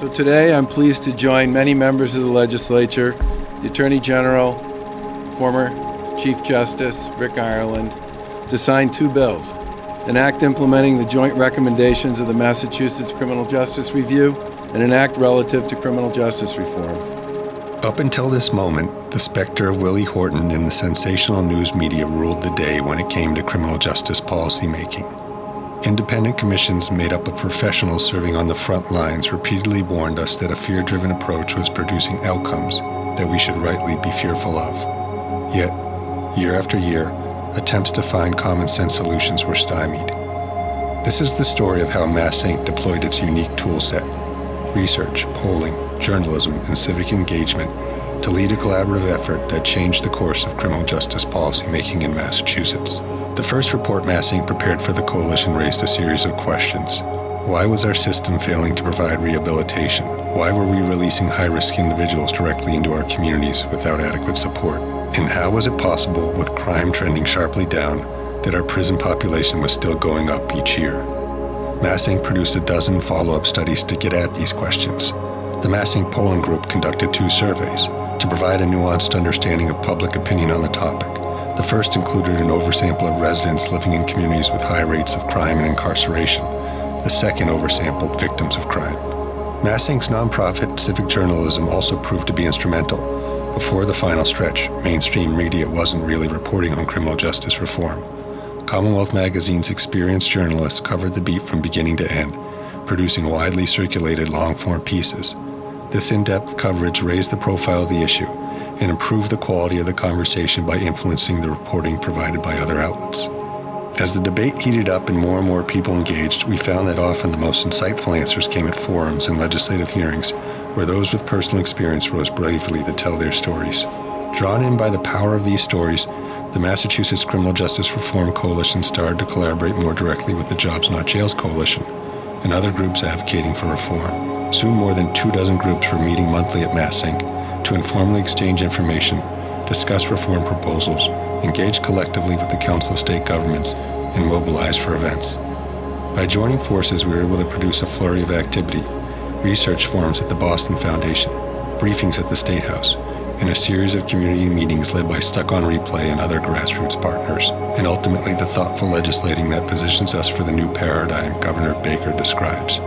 So today I'm pleased to join many members of the legislature, the Attorney General, former Chief Justice Rick Ireland, to sign two bills: an act implementing the joint recommendations of the Massachusetts Criminal Justice Review and an act relative to criminal justice reform. Up until this moment, the specter of Willie Horton in the sensational news media ruled the day when it came to criminal justice policymaking. Independent commissions made up of professionals serving on the front lines repeatedly warned us that a fear-driven approach was producing outcomes that we should rightly be fearful of. Yet, year after year, attempts to find common-sense solutions were stymied. This is the story of how MassINC deployed its unique toolset: research, polling, journalism, and civic engagement to lead a collaborative effort that changed the course of criminal justice policymaking in Massachusetts. The first report MassINC prepared for the coalition raised a series of questions. Why was our system failing to provide rehabilitation? Why were we releasing high-risk individuals directly into our communities without adequate support? And how was it possible, with crime trending sharply down, that our prison population was still going up each year? MassINC produced a dozen follow-up studies to get at these questions. The MassINC polling group conducted 2 surveys to provide a nuanced understanding of public opinion on the topic. The first included an oversample of residents living in communities with high rates of crime and incarceration. The second oversampled victims of crime. MassINC's nonprofit civic journalism also proved to be instrumental. Before the final stretch, mainstream media wasn't really reporting on criminal justice reform. Commonwealth Magazine's experienced journalists covered the beat from beginning to end, producing widely circulated long-form pieces. This in-depth coverage raised the profile of the issue and improved the quality of the conversation by influencing the reporting provided by other outlets. As the debate heated up and more people engaged, we found that often the most insightful answers came at forums and legislative hearings, where those with personal experience rose bravely to tell their stories. Drawn in by the power of these stories, the Massachusetts Criminal Justice Reform Coalition started to collaborate more directly with the Jobs Not Jails Coalition and other groups advocating for reform. Soon more than 24 groups were meeting monthly at MassINC to informally exchange information, discuss reform proposals, engage collectively with the Council of State Governments, and mobilize for events. By joining forces, we were able to produce a flurry of activity: research forums at the Boston Foundation, briefings at the State House, and a series of community meetings led by Stuck on Replay and other grassroots partners, and ultimately the thoughtful legislating that positions us for the new paradigm Governor Baker describes.